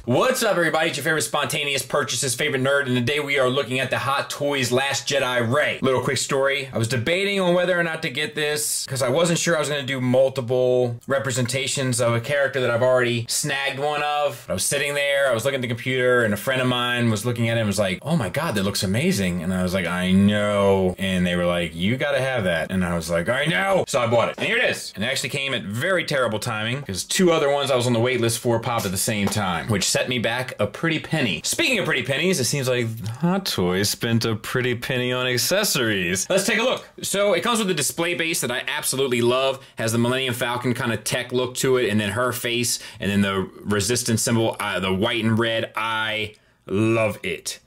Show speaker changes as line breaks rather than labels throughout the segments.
What's up, everybody? It's your favorite spontaneous purchases, favorite nerd, and today we are looking at the Hot Toys Last Jedi Rey. Little quick story. I was debating on whether or not to get this because I wasn't sure I was going to do multiple representations of a character that I've already snagged one of. I was sitting there, I was looking at the computer, and a friend of mine was looking at it and was like, oh my god, that looks amazing. And I was like, I know. And they were like, you gotta have that. And I was like, I know. So I bought it. And here it is. And it actually came at very terrible timing because two other ones I was on the wait list for popped at the same time, which set me back a pretty penny. Speaking of pretty pennies, it seems like Hot Toys spent a pretty penny on accessories. Let's take a look. So it comes with a display base that I absolutely love. Has the Millennium Falcon kind of tech look to it, and then her face, and then the resistance symbol, the white and red. I love it.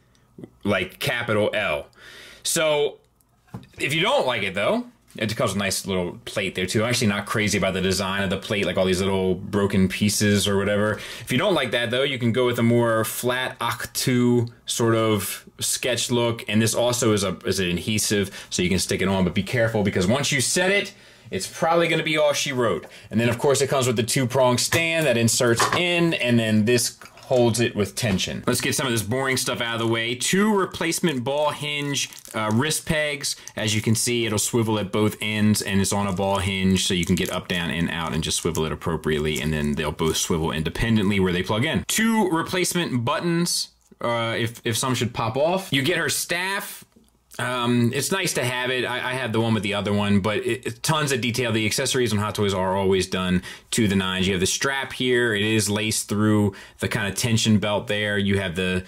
Like capital L. So if you don't like it though, it comes with a nice little plate there too. I'm actually not crazy about the design of the plate, like all these little broken pieces or whatever. If you don't like that though, you can go with a more flat Octu sort of sketch look. And this also is an adhesive, so you can stick it on, but be careful because once you set it, it's probably going to be all she wrote. And then of course it comes with the two-prong stand that inserts in, and then this holds it with tension. Let's get some of this boring stuff out of the way. Two replacement ball hinge wrist pegs. As you can see, it'll swivel at both ends and it's on a ball hinge, so you can get up, down, and out and just swivel it appropriately, and then they'll both swivel independently where they plug in. Two replacement buttons if some should pop off. You get her staff. It's nice to have it. I have the one with the other one, but tons of detail. The accessories on Hot Toys are always done to the nines. You have the strap here. It is laced through the kind of tension belt there. You have the,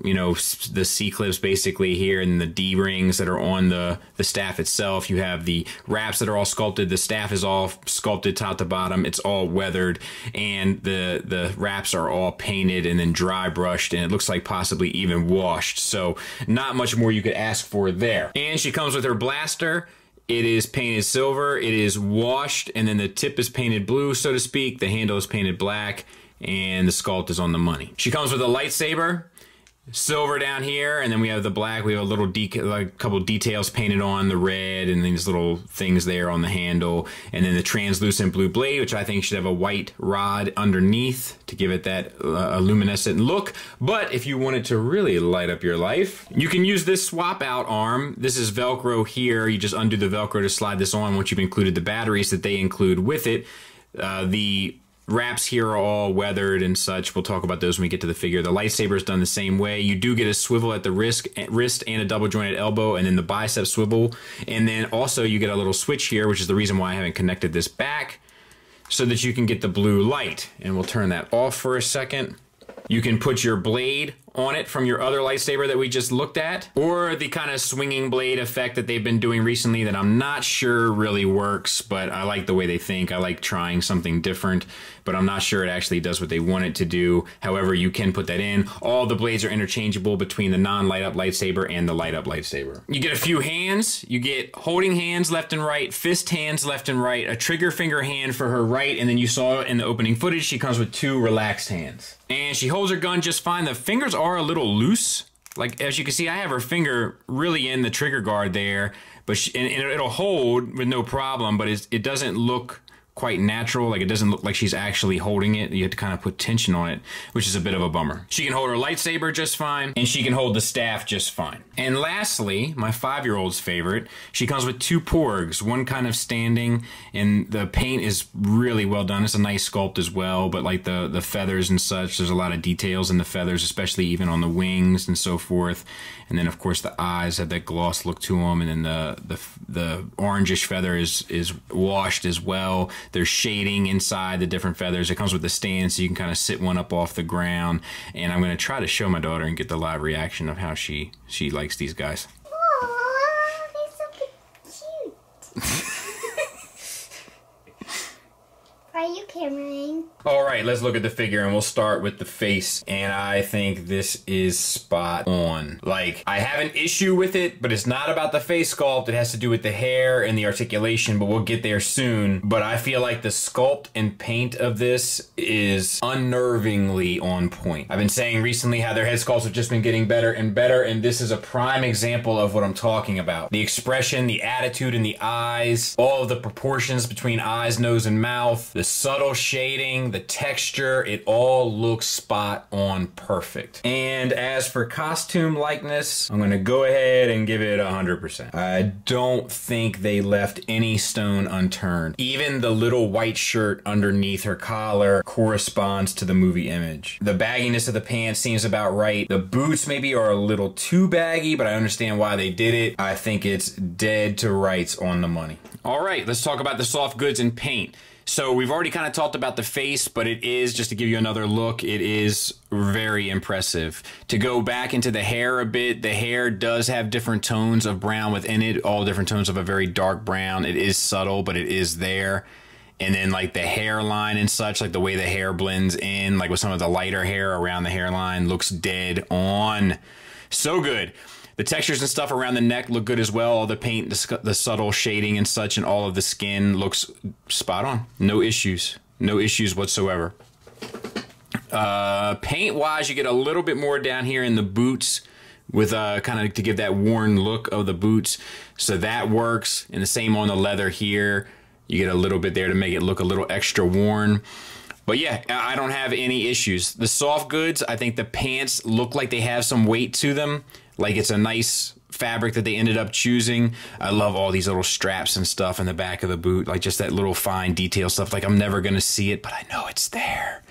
you know, the C-clips basically here, and the D-rings that are on the staff itself. You have the wraps that are all sculpted. The staff is all sculpted top to bottom. It's all weathered, and the wraps are all painted and then dry brushed, and it looks like possibly even washed. So not much more you could ask for there. And she comes with her blaster. It is painted silver. It is washed, and then the tip is painted blue, so to speak. The handle is painted black, and the sculpt is on the money. She comes with a lightsaber. Silver down here, and then we have the black. We have a little couple details painted on the red, and these little things there on the handle, and then the translucent blue blade, which I think should have a white rod underneath to give it that luminescent look. But if you wanted to really light up your life, you can use this swap out arm. This is Velcro here. You just undo the Velcro to slide this on once you've included the batteries that they include with it. The wraps here are all weathered and such. We'll talk about those when we get to the figure. The lightsaber is done the same way. You do get a swivel at the wrist and a double jointed elbow, and then the bicep swivel. And then also you get a little switch here, which is the reason why I haven't connected this back, so that you can get the blue light. And we'll turn that off for a second. You can put your blade on it from your other lightsaber that we just looked at, or the kind of swinging blade effect that they've been doing recently that I'm not sure really works, but I like the way they think. I like trying something different, but I'm not sure it actually does what they want it to do. However, you can put that in. All the blades are interchangeable between the non-light up lightsaber and the light up lightsaber. You get a few hands. You get holding hands left and right, fist hands left and right, a trigger finger hand for her right, and then you saw in the opening footage she comes with two relaxed hands. And she holds her gun just fine. The fingers are a little loose. Like, as you can see, I have her finger really in the trigger guard there, but and it'll hold with no problem, but it doesn't look quite natural. Like, it doesn't look like she's actually holding it. You have to kind of put tension on it, which is a bit of a bummer. She can hold her lightsaber just fine, and she can hold the staff just fine. And lastly, my 5-year-old's favorite, she comes with two porgs, one kind of standing, and the paint is really well done. It's a nice sculpt as well, but like the feathers and such, there's a lot of details in the feathers, especially even on the wings and so forth. And then of course the eyes have that gloss look to them, and then the orangish feather is washed as well. There's shading inside the different feathers. It comes with the stand, so you can kind of sit one up off the ground. And I'm going to try to show my daughter and get the live reaction of how she likes these guys.
Aww, they're so cute. Are you cameraing?
All right, let's look at the figure, and we'll start with the face. And I think this is spot on. Like, I have an issue with it, but it's not about the face sculpt. It has to do with the hair and the articulation, but we'll get there soon. But I feel like the sculpt and paint of this is unnervingly on point. I've been saying recently how their head sculpts have just been getting better and better, and this is a prime example of what I'm talking about. The expression, the attitude in the eyes, all of the proportions between eyes, nose, and mouth, the subtle shading, fitting, the texture, it all looks spot on perfect. And as for costume likeness, I'm gonna go ahead and give it 100%. I don't think they left any stone unturned. Even the little white shirt underneath her collar corresponds to the movie image. The bagginess of the pants seems about right. The boots maybe are a little too baggy, but I understand why they did it. I think it's dead to rights on the money. All right, let's talk about the soft goods and paint. So we've already kind of talked about the face, but it is, just to give you another look, it is very impressive. To go back into the hair a bit, the hair does have different tones of brown within it, all different tones of a very dark brown. It is subtle, but it is there. And then like the hairline and such, like the way the hair blends in, like with some of the lighter hair around the hairline, looks dead on. So good. The textures and stuff around the neck look good as well. All the paint, the subtle shading and such, and all of the skin looks spot on. No issues. No issues whatsoever. Paint-wise, you get a little bit more down here in the boots with kind of to give that worn look of the boots. So that works. And the same on the leather here. You get a little bit there to make it look a little extra worn. But yeah, I don't have any issues. The soft goods, I think the pants look like they have some weight to them. Like it's a nice fabric that they ended up choosing. I love all these little straps and stuff in the back of the boot. Like just that little fine detail stuff. Like I'm never going to see it, but I know it's there.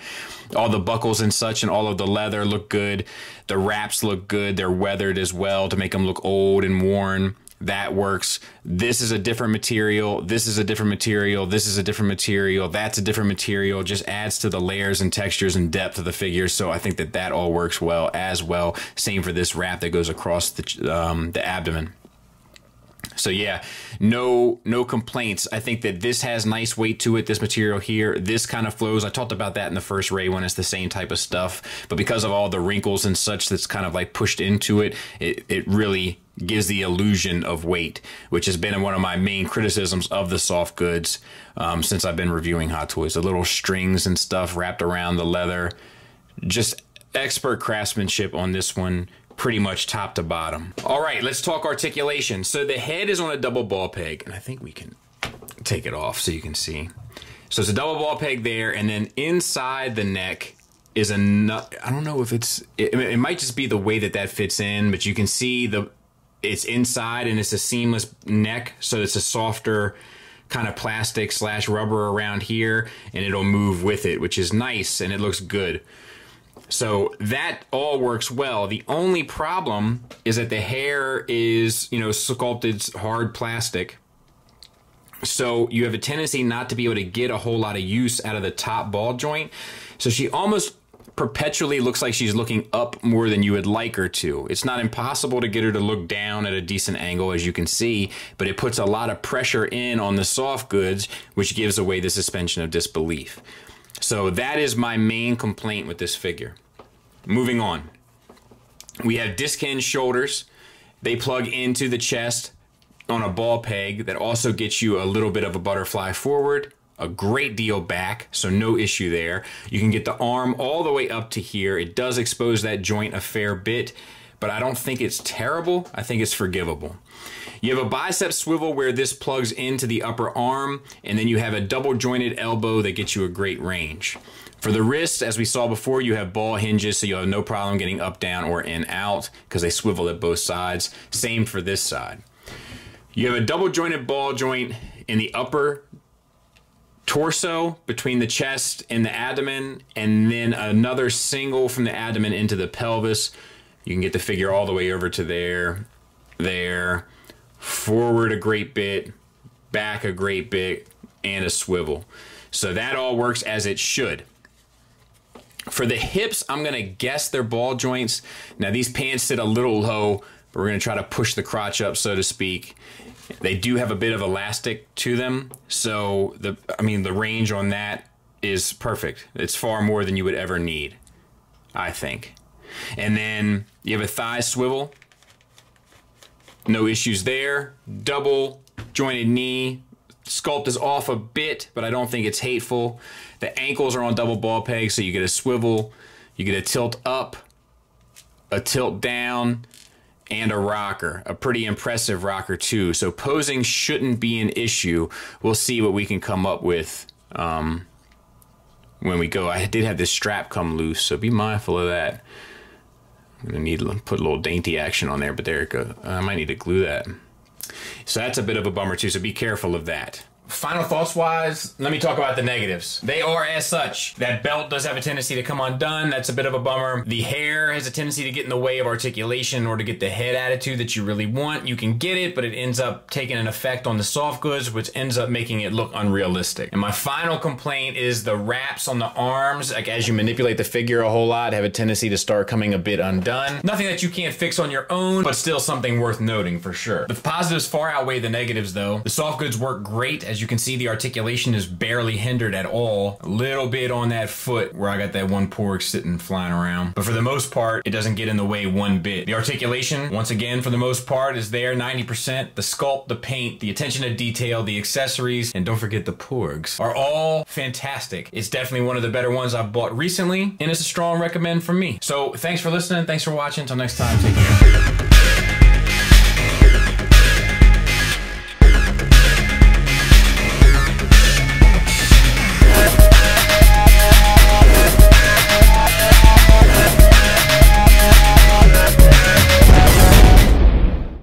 All the buckles and such and all of the leather look good. The wraps look good. They're weathered as well to make them look old and worn. That works. This is a different material. This is a different material. This is a different material. That's a different material. Just adds to the layers and textures and depth of the figure. So I think that that all works well as well. Same for this wrap that goes across the abdomen. So yeah, no complaints. I think that this has nice weight to it, this material here. This kind of flows. I talked about that in the first Rey one. It's the same type of stuff. But because of all the wrinkles and such that's kind of like pushed into it, it really gives the illusion of weight, which has been one of my main criticisms of the soft goods since I've been reviewing Hot Toys. The little strings and stuff wrapped around the leather. Just expert craftsmanship on this one. Pretty much top to bottom. All right, let's talk articulation. So the head is on a double ball peg, and I think we can take it off so you can see. So it's a double ball peg there, and then inside the neck is a nut. I don't know if it might just be the way that that fits in, but you can see it's inside and it's a seamless neck, so it's a softer kind of plastic / rubber around here, and it'll move with it, which is nice and it looks good. So that all works well. The only problem is that the hair is, sculpted hard plastic. So you have a tendency not to be able to get a whole lot of use out of the top ball joint. So she almost perpetually looks like she's looking up more than you would like her to. It's not impossible to get her to look down at a decent angle, as you can see, but it puts a lot of pressure in on the soft goods, which gives away the suspension of disbelief. So that is my main complaint with this figure. Moving on. We have disc hinge shoulders. They plug into the chest on a ball peg that also gets you a little bit of a butterfly forward, a great deal back, so no issue there. You can get the arm all the way up to here. It does expose that joint a fair bit, but I don't think it's terrible. I think it's forgivable. You have a bicep swivel where this plugs into the upper arm, and then you have a double jointed elbow that gets you a great range. For the wrist, as we saw before, you have ball hinges, so you'll have no problem getting up, down, or in, out, because they swivel at both sides. Same for this side. You have a double jointed ball joint in the upper torso between the chest and the abdomen, and then another single from the abdomen into the pelvis. You can get the figure all the way over to there, forward a great bit, back a great bit, and a swivel. So that all works as it should. For the hips, I'm going to guess they're ball joints. Now these pants sit a little low, but we're going to try to push the crotch up, so to speak. They do have a bit of elastic to them, so the range on that is perfect. It's far more than you would ever need, I think. And then you have a thigh swivel. No issues there. Double jointed knee. Sculpt is off a bit, but I don't think it's hateful. The ankles are on double ball pegs, so you get a swivel, you get a tilt up, a tilt down, and a rocker. A pretty impressive rocker too. So posing shouldn't be an issue. We'll see what we can come up with when we go. I did have this strap come loose, so be mindful of that. I'm gonna need to put a little dainty action on there, but there it goes. I might need to glue that. So that's a bit of a bummer too, so be careful of that. Final thoughts wise, let me talk about the negatives. They are as such. That belt does have a tendency to come undone. That's a bit of a bummer. The hair has a tendency to get in the way of articulation or to get the head attitude that you really want. You can get it, but it ends up taking an effect on the soft goods, which ends up making it look unrealistic. And my final complaint is the wraps on the arms, like as you manipulate the figure a whole lot, have a tendency to start coming a bit undone. Nothing that you can't fix on your own, but still something worth noting for sure. The positives far outweigh the negatives though. The soft goods work great. As you can see, the articulation is barely hindered at all. A little bit on that foot where I got that one porg sitting flying around. But for the most part, it doesn't get in the way one bit. The articulation, once again, for the most part, is there 90%. The sculpt, the paint, the attention to detail, the accessories, and don't forget the porgs, are all fantastic. It's definitely one of the better ones I've bought recently, and it's a strong recommend from me. So thanks for listening. Thanks for watching. Until next time, take care.